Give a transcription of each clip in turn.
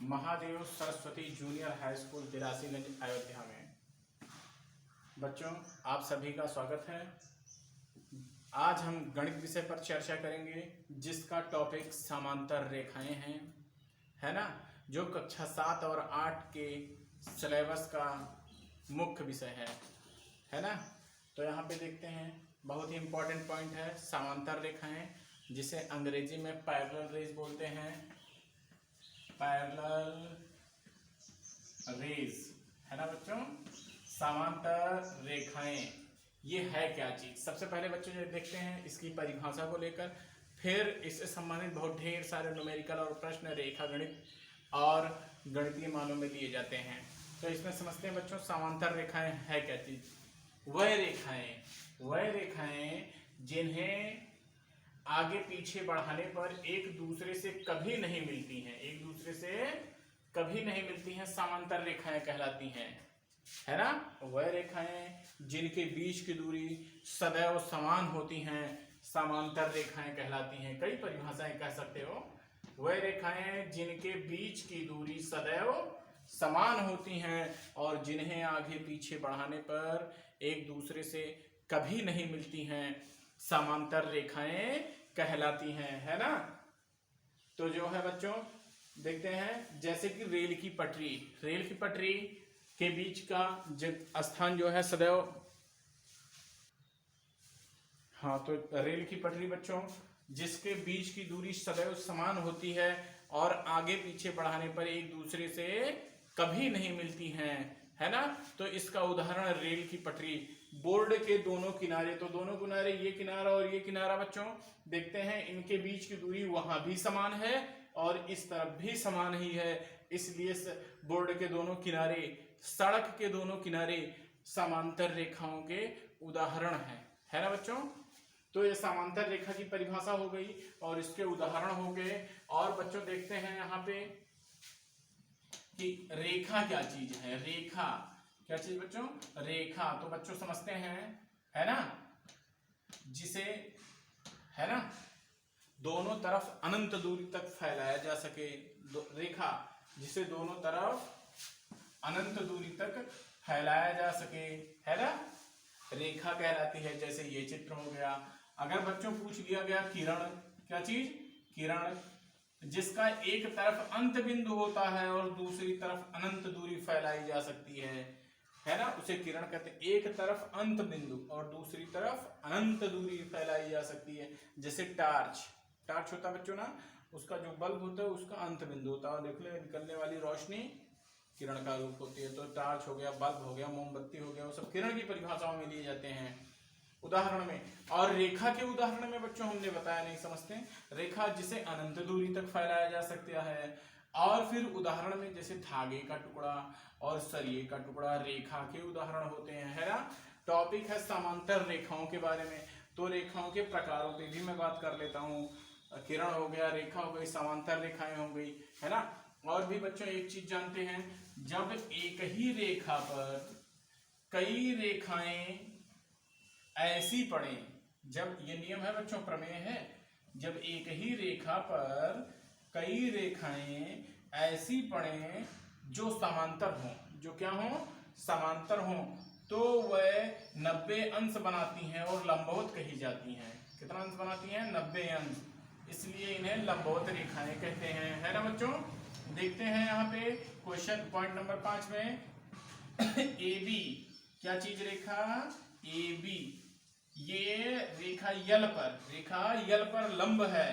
Mahadev Saraswati junior high school Dirasiganj Ayodhya में। बच्चों, आप सभी का स्वागत है। आज हम गणित विषय पर चर्चा करेंगे जिसका टॉपिक समांतर रेखाएं हैं, है ना, जो कक्षा 7 और 8 के सिलेबस का मुख्य विषय है ना। तो यहाँ पे देखते हैं, बहुत ही इम्पोर्टेंट पॉइंट है समांतर रेखाएं, जिसे अंग्रेजी में पैरेलल रेज बोलते हैं। पैरेलल रेज, है ना बच्चों, समांतर रेखाएं ये है क्या चीज। सबसे पहले बच्चों जो देखते हैं इसकी परिभाषा को लेकर, फिर इससे संबंधित बहुत ढेर सारे न्यूमेरिकल और प्रश्न रेखा गणित और गणितीय मानों में लिए जाते हैं। तो इसमें समझते हैं बच्चों समांतर रेखाएं है क्या चीज। वह रेखाएं जिन्हें आगे पीछे बढ़ाने पर एक दूसरे से कभी नहीं मिलती हैं, समांतर रेखाएं कहलाती हैं, है ना। वह रेखाएं जिनके बीच की दूरी सदैव समान होती हैं समांतर रेखाएं कहलाती हैं। कई परिभाषाएं कह सकते हो। वह रेखाएं जिनके बीच की दूरी सदैव समान होती हैं और जिन्हें आगे पीछे बढ़ाने पर एक दूसरे से कभी नहीं मिलती हैं, समांतर रेखाएं कहलाती हैं, है ना। तो जो है बच्चों देखते हैं, जैसे कि रेल की पटरी के बीच का स्थान जो है सदैव, हाँ, तो रेल की पटरी बच्चों जिसके बीच की दूरी सदैव समान होती है और आगे पीछे बढ़ाने पर एक दूसरे से कभी नहीं मिलती हैं, है ना। तो इसका उदाहरण रेल की पटरी। बोर्ड के दोनों किनारे, तो दोनों किनारे ये किनारा और ये किनारा बच्चों देखते हैं, इनके बीच की दूरी वहां भी समान है और इस तरफ भी समान ही है। इसलिए बोर्ड के दोनों किनारे, सड़क के दोनों किनारे समांतर रेखाओं के उदाहरण है ना बच्चों। तो ये समांतर रेखा की परिभाषा हो गई और इसके उदाहरण हो गए। और बच्चों देखते हैं यहाँ पे कि रेखा क्या चीज है। रेखा क्या चीज बच्चों, रेखा तो बच्चों समझते हैं, है ना, जिसे, है ना, दोनों तरफ अनंत दूरी तक फैलाया जा सके। रेखा जिसे दोनों तरफ अनंत दूरी तक फैलाया जा सके, है ना, रेखा कहलाती है। जैसे ये चित्र हो गया। अगर बच्चों पूछ लिया गया किरण, क्या चीज, किरण जिसका एक तरफ अंत बिंदु होता है और दूसरी तरफ अनंत दूरी फैलाई जा सकती है ना, उसे किरण कहते हैं। एक तरफ अंत बिंदु और दूसरी तरफ अनंत दूरी फैलाई जा सकती है। जैसे टार्च होता है बच्चों ना, उसका जो बल्ब होता है उसका अंत बिंदु होता है, देख ले निकलने वाली रोशनी किरण का रूप होती है। तो टार्च हो गया, बल्ब हो गया, मोमबत्ती हो गया, वो सब किरण की परिभाषाओं में लिए जाते हैं उदाहरण में। और रेखा के उदाहरण में बच्चों हमने बताया, नहीं समझते, रेखा जिसे अनंत दूरी तक फैलाया जा सकता है। और फिर उदाहरण में जैसे धागे का टुकड़ा और सरिये का टुकड़ा रेखा के उदाहरण होते हैं, है ना। टॉपिक है समांतर रेखाओं के बारे में। तो रेखाओं के प्रकारों पे भी मैं बात कर लेता हूँ। किरण हो गया, रेखा हो गई, समांतर रेखाएं हो गई, है ना। और भी बच्चों एक चीज जानते हैं, जब एक ही रेखा पर कई रेखाएं ऐसी पड़े, जब ये नियम है बच्चों, प्रमेय है, जब एक ही रेखा पर कई रेखाएं ऐसी पड़े जो समांतर हों, जो क्या हों, समांतर हों, तो वह 90 अंश बनाती हैं और लंबवत कही जाती हैं। कितना अंश बनाती हैं, 90 अंश। इसलिए इन्हें लंबवत रेखाएं कहते हैं, है ना बच्चों। देखते हैं यहाँ पे क्वेश्चन पॉइंट नंबर 5 में ए बी, क्या चीज, रेखा ए बी, ये रेखा यल पर लंब है,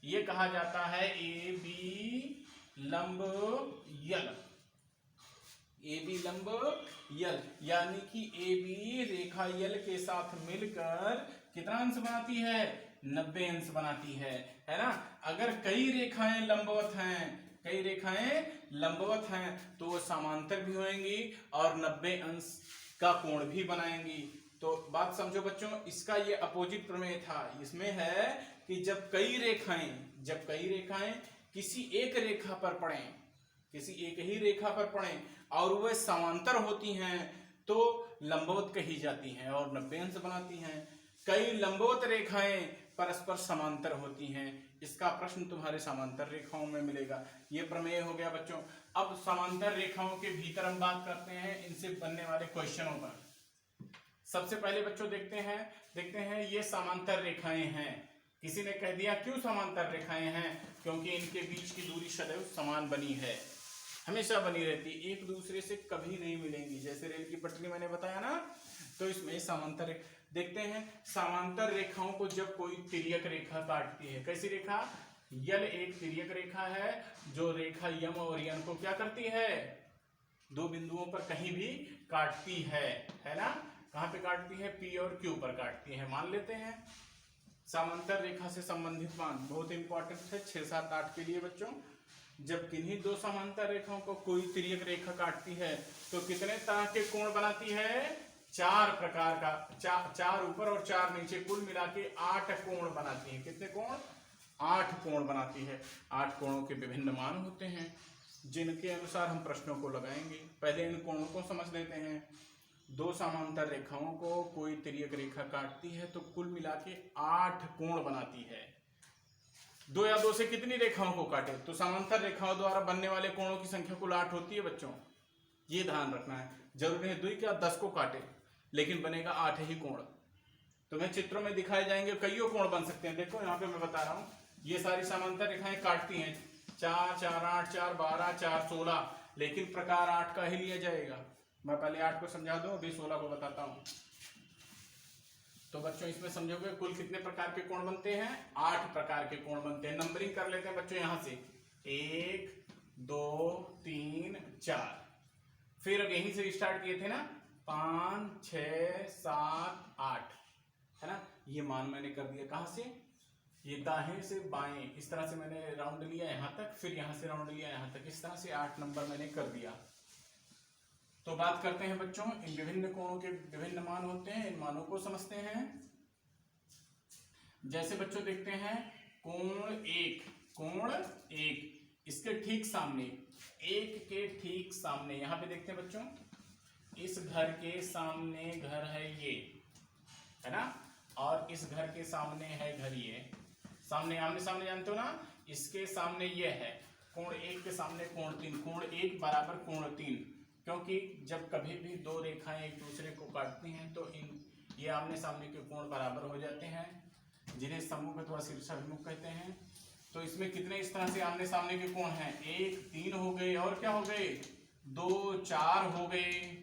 ये कहा जाता है ए बी लंब यल, यानी कि ए बी रेखा यल के साथ मिलकर कितना अंश बनाती है, 90 अंश बनाती है ना। अगर कई रेखाएं लंबवत हैं तो वो समांतर भी होंगी और 90 अंश का कोण भी बनाएंगी। तो बात समझो बच्चों, इसका ये अपोजिट प्रमेय था। इसमें है कि जब कई रेखाएं किसी एक ही रेखा पर पड़ें और वह समांतर होती हैं तो लंबवत कही जाती हैं और 90 अंश बनाती हैं। कई लंबवत रेखाएं परस्पर समांतर होती हैं। इसका प्रश्न तुम्हारे समांतर रेखाओं में मिलेगा। ये प्रमेय हो गया बच्चों। अब समांतर रेखाओं के भीतर हम बात करते हैं इनसे बनने वाले क्वेश्चनों पर। सबसे पहले बच्चों देखते हैं ये समांतर रेखाएं हैं। किसी ने कह दिया क्यों समांतर रेखाएं हैं? क्योंकि इनके बीच की दूरी सदैव समान बनी है, हमेशा बनी रहती, एक दूसरे से कभी नहीं मिलेंगी। जैसे रेल की पटरी मैंने बताया ना, तो इसमें समांतर देखते हैं। समांतर रेखाओं को जब कोई तिर्यक रेखा काटती है, कैसी रेखा? यल एक तिर्यक रेखा है जो रेखा यम और यन को क्या करती है? दो बिंदुओं पर कहीं भी काटती है ना? कहाँ पे काटती है? पी और क्यू पर काटती है, मान लेते हैं। समांतर रेखा से संबंधित मान बहुत इंपॉर्टेंट है 6, 7, 8 के लिए बच्चों। जब किन्हीं दो समांतर रेखाओं को कोई तिर्यक रेखा काटती है तो कितने तरह के कोण बनाती है? 4 प्रकार का, 4 ऊपर और 4 नीचे, कुल मिला के 8 कोण बनाती है। कितने कोण? 8 कोण बनाती है। 8 कोणों के विभिन्न मान होते हैं जिनके अनुसार हम प्रश्नों को लगाएंगे। पहले इन कोणों को समझ लेते हैं। दो समांतर रेखाओं को कोई तिर्यक रेखा काटती है तो कुल मिला के 8 कोण बनाती है। 2 या 2 से कितनी रेखाओं को काटे तो समांतर रेखाओं द्वारा बनने वाले कोणों की संख्या कुल 8 होती है बच्चों। ये ध्यान रखना है। जरूरी है 2 क्या 10 को काटे, लेकिन बनेगा 8 ही कोण। तुम्हें चित्रों में दिखाए जाएंगे, कईयों कोण बन सकते हैं। देखो यहाँ पे मैं बता रहा हूँ, ये सारी समांतर रेखाएं काटती हैं 4, 4, 8, 4, 12, 4, 16, लेकिन प्रकार 8 का ही लिया जाएगा। मैं पहले 8 को समझा दूं, अभी 16 को बताता हूं। तो बच्चों इसमें समझोगे कुल कितने प्रकार के कोण बनते हैं? 8 प्रकार के कोण बनते हैं। नंबरिंग कर लेते हैं बच्चों यहां से, 1, 2, 3, 4। फिर अब यहीं से स्टार्ट किए थे ना, 5, 6, 7, 8, है ना? ये मान मैंने कर दिया कहां से? ये दाएं से बाएं, इस तरह से मैंने राउंड लिया यहां तक, फिर यहां से राउंड लिया यहां तक, इस तरह से 8 नंबर मैंने कर दिया। तो बात करते हैं बच्चों, इन विभिन्न कोणों के विभिन्न मान होते हैं, इन मानों को समझते हैं। जैसे बच्चों देखते हैं कोण 1, इसके ठीक सामने, 1 के ठीक सामने, यहां पे देखते हैं बच्चों, इस घर के सामने घर है ये, है ना? और इस घर के सामने है घर ये, सामने आमने सामने जानते हो ना? इसके सामने ये है। कोण 1 के सामने कोण 3, कोण 1 बराबर कोण 3, क्योंकि जब कभी भी दो रेखाएं एक दूसरे को काटती हैं तो ये आमने सामने के कोण बराबर हो जाते हैं, जिन्हें सम्मुख अथवा शीर्षाभिमुख कहते हैं। तो इसमें कितने इस तरह से आमने सामने के कोण हैं? 1, 3 हो गए, और क्या हो गए? 2, 4 हो गए,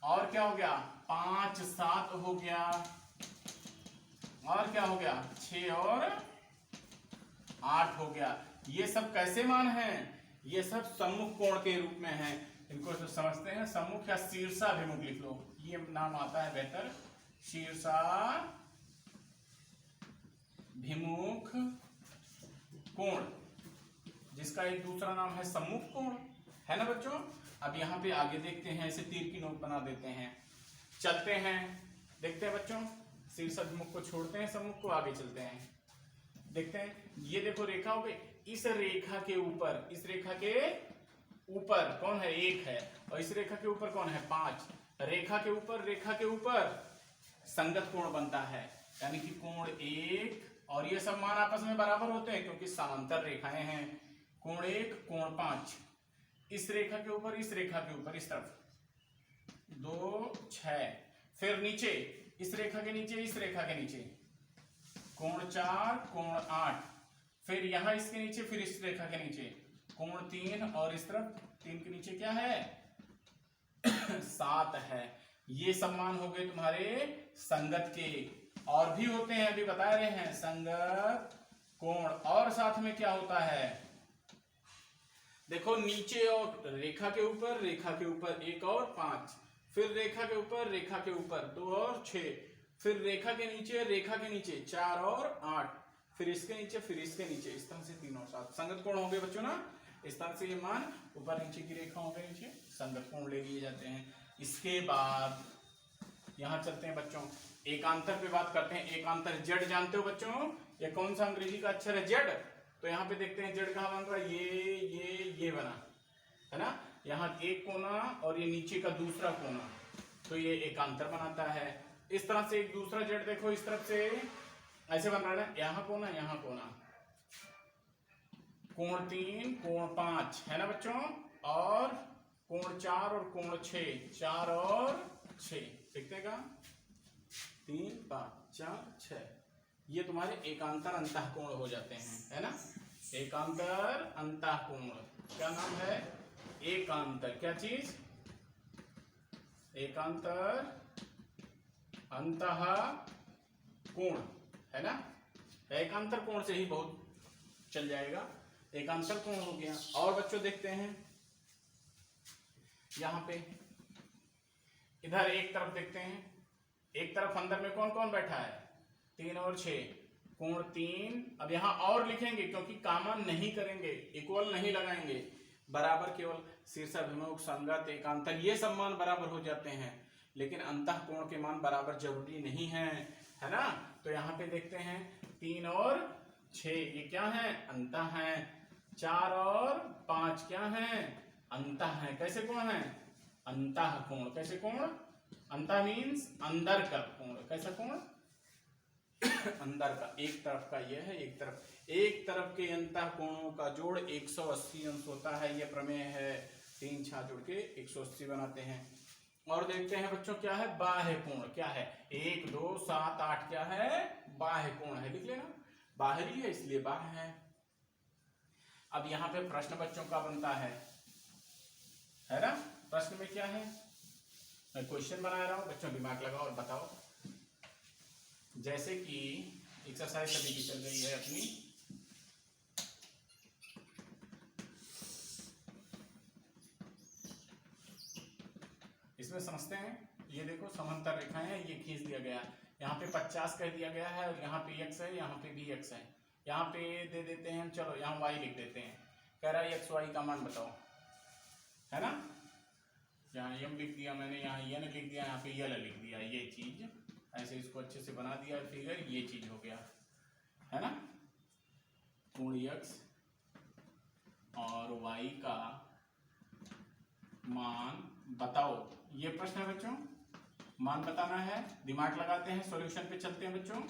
और क्या हो गया? 5, 7 हो गया, और क्या हो गया? 6 और 8 हो गया। ये सब कैसे मान हैं? ये सब सम्मुख कोण के रूप में हैं। इनको तो समझते हैं, सम्मुख या शीर्षाभिमुख लिख लो, ये नाम आता है बेहतर, शीर्षाभिमुख कोण, जिसका एक दूसरा नाम है सम्मुख कोण, है ना बच्चों? अब यहाँ पे आगे देखते हैं, ऐसे तीर की नोक बना देते हैं, चलते हैं, देखते हैं बच्चों। शीर्षाभिमुख को छोड़ते हैं, सम्मुख को आगे चलते हैं, देखते हैं। ये देखो रेखा हो गई, इस रेखा के ऊपर, इस रेखा के ऊपर कौन है? 1 है, और इस रेखा के ऊपर कौन है? 5। रेखा के ऊपर संगत कोण बनता है, यानी कि कोण 1, और ये सब मान आपस में बराबर होते हैं क्योंकि समांतर रेखाएं हैं। कोण 1, कोण 5, इस रेखा के ऊपर, इस रेखा के ऊपर, इस तरफ 2, 6, फिर नीचे, इस रेखा के नीचे, इस रेखा के नीचे कोण 4, कोण 8, फिर यहां इसके नीचे, फिर इस रेखा के नीचे कोण 3, और इस तरफ 3 के नीचे क्या है? 7 है। ये सब मान हो गए तुम्हारे संगत के। और भी होते हैं, अभी बता रहे हैं, संगत कोण। और साथ में क्या होता है? देखो नीचे और रेखा के ऊपर 1 और 5, फिर रेखा के ऊपर 2 और 6, फिर रेखा के नीचे 4 और 8, फिर इसके नीचे, फिर इसके नीचे, इस तरह से 3 और 7 संगत कोण हो गए बच्चों ना। इस तरह से ये मान ऊपर नीचे की रेखाओं के नीचे संगत कोण ले लिए जाते हैं। इसके बाद यहां चलते हैं बच्चों, एकांतर पे बात करते हैं। एकांतर जेड जानते हो बच्चों? ये कौन सा अंग्रेजी का अक्षर है? जेड। तो यहाँ पे देखते हैं जेड कहाँ बन रहा है? ये बना है ना, यहाँ एक कोना और ये नीचे का दूसरा कोना, तो ये एकांतर बनाता है। इस तरह से एक दूसरा जेड देखो, इस तरफ से ऐसे बन रहा है, यहाँ कोना यहाँ कोना, कोण 3 कोण 5 है ना बच्चों, और कोण 4 और कोण 6, 4 और 6 देखते का 3 5 4 6, ये तुम्हारे एकांतर अंतःकोण हो जाते हैं, है ना। एकांतर अंतःकोण, क्या नाम है, एकांतर, क्या चीज, एकांतर अंतःकोण, है ना। एकांतर कोण से ही बहुत चल जाएगा, एकांतर कोण हो गया। और बच्चों देखते हैं यहां पे, इधर एक तरफ देखते हैं, एक तरफ अंदर में कौन कौन बैठा है, 3 और 6, कोण 3। अब यहां और लिखेंगे क्योंकि कॉमन नहीं करेंगे, इक्वल नहीं लगाएंगे, बराबर केवल शीर्षाभिमुख संगत एकांतर ये सब मान बराबर हो जाते हैं, लेकिन अंतःकोण के मान बराबर जरूरी नहीं है ना। तो यहाँ पे देखते हैं 3 और 6 ये क्या है, अंतः है। 4 और 5 क्या है, अंतः है। कैसे कोण है, अंतःकोण। कैसे कोण, अंतः मीन्स अंदर का कोण। कैसा कोण, अंदर का, एक तरफ का यह है, एक तरफ के अंतःकोणों का जोड़ 180 अंश होता है, यह प्रमेय है। 3 6 जोड़ के 180 बनाते हैं। और देखते हैं बच्चों क्या है, बाह्य कोण। क्या है, 1 2 7 8 क्या है, बाह्य कोण है, लिख लेना, बाहरी है इसलिए बाह्य है। अब यहाँ पे प्रश्न बच्चों का बनता है ना। प्रश्न में क्या है, मैं क्वेश्चन बना रहा हूं, बच्चों दिमाग लगाओ और बताओ। जैसे कि एक्सरसाइज सभी की चल रही है अपनी, इसमें समझते हैं। ये देखो समांतर रेखाएं हैं, ये खींच दिया गया, यहाँ पे 50 कह दिया गया है, और यहाँ पे x है, यहाँ पे भी x है। यहाँ पे दे देते हैं, चलो यहाँ y लिख देते हैं। कह रहा है x y का मान बताओ, है ना। यहाँ m लिख दिया मैंने, यहाँ n लिख दिया, यहाँ पे l लिख दिया। ये चीज ऐसे इसको अच्छे से बना दिया फिगर, ये चीज हो गया, है ना। कोण x और y का मान बताओ, ये प्रश्न है बच्चों, मान बताना है। दिमाग लगाते हैं, सॉल्यूशन पे चलते हैं बच्चों।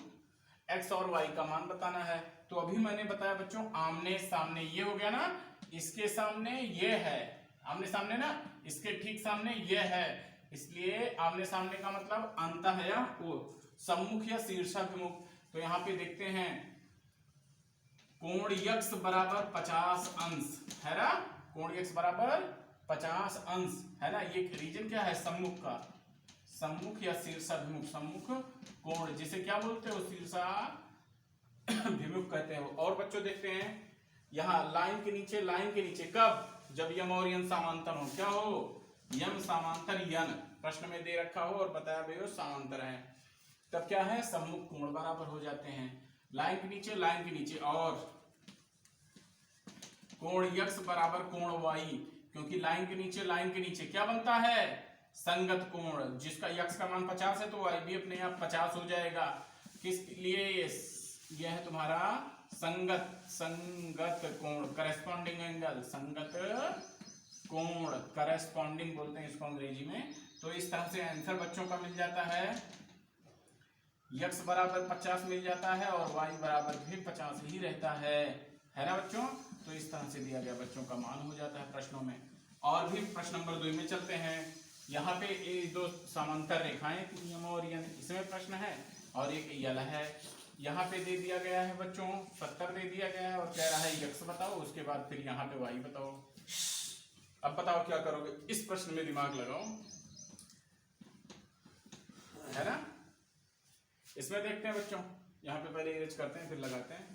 x और y का मान बताना है। तो अभी मैंने बताया बच्चों, आमने सामने, ये हो गया ना, इसके सामने ये है, आमने सामने ना, इसके ठीक सामने ये है, इसलिए आमने सामने का मतलब अंतः या वो सम्मुख या शीर्षाभिमुख। तो यहाँ पे देखते हैं कोण x बराबर 50 अंश, है ना। कोण x बराबर 50 अंश, है ना। ये रीजन क्या है, सम्मुख का, सम्मुख या शीर्षाभिमुख, सम्मुख कोण जिसे क्या बोलते हो, शीर्षाभिमुख कहते हो। और बच्चों देखते हैं यहाँ लाइन के नीचे, लाइन के नीचे कब, जब यम और यन समांतर हो। क्या हो, यम समांतर यन, प्रश्न में दे रखा हो और बताया भी हो समांतर है, तब क्या है, सम्मुख कोण बराबर हो जाते हैं। लाइन के नीचे, लाइन के नीचे। और कोण x बराबर कोण y, क्योंकि लाइन के नीचे, लाइन के नीचे क्या बनता है, संगत कोण, जिसका x का मान 50 है तो y भी अपने आप 50 हो जाएगा। किस लिए, यह है तुम्हारा संगत कोण, करेस्पॉन्डिंग एंगल, संगत कोण, करेस्पॉन्डिंग बोलते हैं इसको अंग्रेजी में। तो इस तरह से आंसर बच्चों का मिल जाता है, x बराबर 50 मिल जाता है और y बराबर भी 50 ही रहता है ना बच्चों। तो इस तरह से दिया गया बच्चों का मान हो जाता है प्रश्नों में। और भी प्रश्न नंबर 2 में चलते हैं। यहाँ पे ये 2 समांतर रेखाएं, यम और यन, इसमें प्रश्न है, और एक यल है। यहाँ पे दे दिया गया है बच्चों 70 दे दिया गया है, और कह रहा है x बताओ, उसके बाद फिर यहाँ पे y बताओ। अब बताओ क्या करोगे, इस प्रश्न में दिमाग लगाओ, है ना। इसमें देखते हैं बच्चों, यहाँ पे पहले इरेज करते हैं फिर लगाते हैं।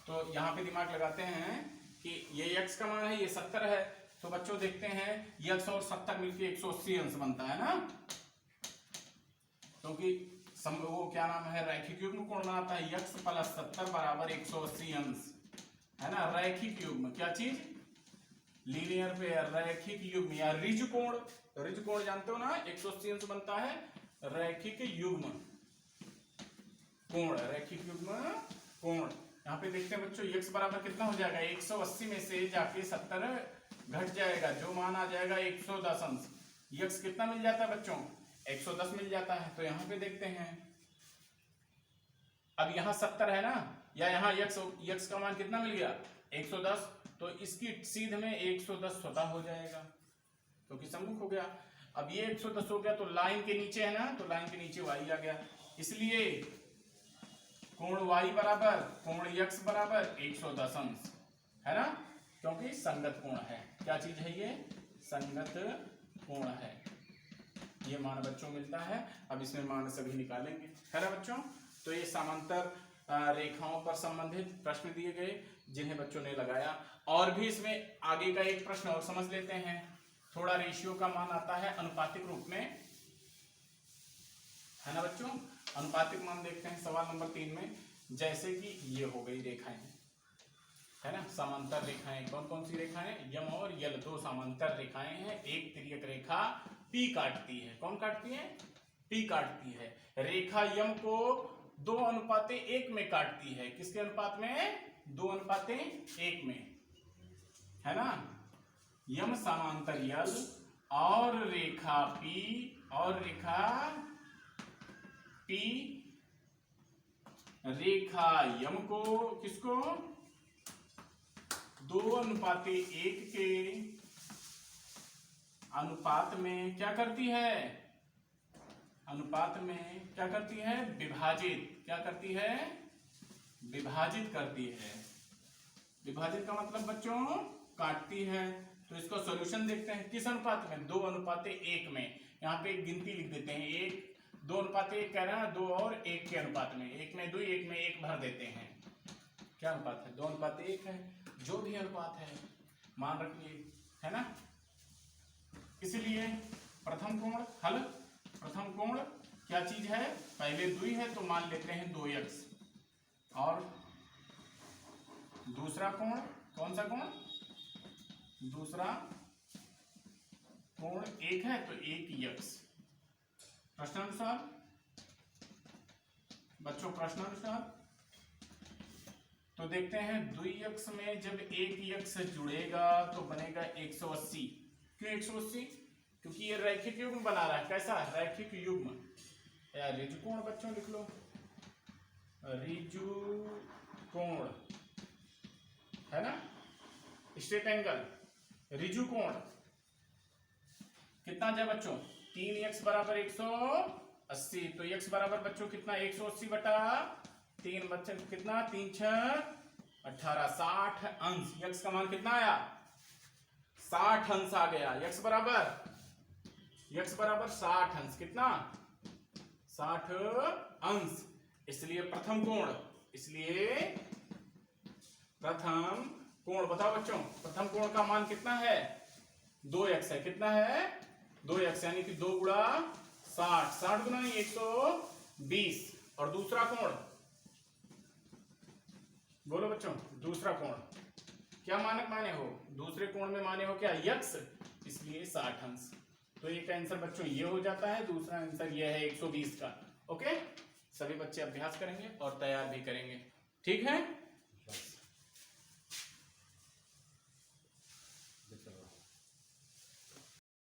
तो यहाँ पे दिमाग लगाते हैं कि ये x का मान है, ये 70 है, तो बच्चों देखते हैं x और 70 मिलके 180 अंश बनता है ना, क्योंकि वो क्या नाम है, रैखिक युग्म कोण बनाता है। x प्लस 70 बराबर 180 अंश, है ना। रैखिक युग्म क्या चीज, लीनियर पेयर, रैखिक युग्म या रिज कोण, रिज कोण जानते हो ना, 180 अंश बनता है रैखिक युग्म कोण, रैखिक युग्म कोण। यहाँ पे देखते हैं बच्चों x बराबर कितना हो जाएगा, 180 में से जाके 70 घट जाएगा, जो मान आ जाएगा 110 अंश। x कितना मिल जाता है बच्चों, 110 मिल जाता है। तो यहाँ पे देखते हैं, अब यहाँ 70 है ना, या यहाँ यक्स का मान कितना मिल गया 110, तो इसकी सीध में 110 स्वतः हो जाएगा क्योंकि सम्मुख हो गया। अब ये 110 हो गया तो लाइन के नीचे है ना, तो लाइन के नीचे y आ गया, इसलिए कोण y बराबर कोण x बराबर 110 अंश, है ना, क्योंकि संगत कोण है। क्या चीज है ये, संगत कोण है। ये मान बच्चों मिलता है। अब इसमें मान सभी निकालेंगे, है ना बच्चों। तो ये समांतर रेखाओं पर संबंधित प्रश्न दिए गए जिन्हें बच्चों ने लगाया। और भी इसमें आगे का एक प्रश्न और समझ लेते हैं। थोड़ा रेशियो का मान आता है अनुपातिक रूप में, है ना बच्चों। अनुपातिक मान देखते हैं सवाल नंबर 3 में। जैसे कि ये हो गई रेखाएं, है ना, समांतर रेखाएं। कौन कौन सी रेखाएं, यम और यल, दो समांतर रेखाएं हैं। एक तिर्यक रेखा पी काटती है। कौन काटती है, पी काटती है। रेखा यम को 2:1 में काटती है। किसके अनुपात में, 2:1 में, है ना। यम समांतर यल और रेखा पी, और रेखा पी रेखा यम को, किसको, 2:1 के अनुपात में क्या करती है, अनुपात में क्या करती है, विभाजित। क्या करती है, विभाजित करती है। विभाजित का मतलब बच्चों काटती है। तो इसका सॉल्यूशन देखते हैं, किस अनुपात में, 2:1 में। यहाँ पे एक गिनती लिख देते हैं, 2:1 कह रहे हैं, 2 और 1 के अनुपात में, 1 में 2, 1 में 1 भर देते हैं। क्या अनुपात है, 2:1 है। जो भी अनुपात है मान रखिए, है ना। इसलिए प्रथम कोण हल, प्रथम कोण क्या चीज है, पहले 2 है तो मान लेते हैं 2x, और दूसरा कोण, कौन सा कोण, दूसरा कोण 1 है तो 1x। प्रश्नानुसार बच्चों, प्रश्नानुसार तो देखते हैं 2x में जब 1x जुड़ेगा तो बनेगा 180। क्यों 180, क्योंकि ये रैखिक युग्म बना रहा है। कैसा, रैखिक युग्म या ऋजुकोण बच्चों लिख लो, ऋजुकोण, है ना, स्ट्रेट एंगल, ऋजुकोण। कितना जाए बच्चों, 3x बराबर 180, तो x बराबर बच्चों कितना, 180 बटा 3, बच्चों कितना, 3 6 18, 60 अंश। x का मान कितना आया, 60 अंश आ गया। x बराबर 60 अंश, कितना, 60 अंश। इसलिए प्रथम कोण, इसलिए प्रथम कोण, बताओ बच्चों, प्रथम कोण का मान कितना है, 2x है। कितना है, 2x, यानी कि 2 गुणा 60, 60 गुना 120। और दूसरा कोण बोलो बच्चों, दूसरा कोण क्या मानक माने हो, दूसरे कोण में माने हो क्या, x, इसलिए 60 अंश। तो एक आंसर बच्चों ये हो जाता है, दूसरा आंसर ये है 120 का। ओके, सभी बच्चे अभ्यास करेंगे और तैयार भी करेंगे, ठीक है।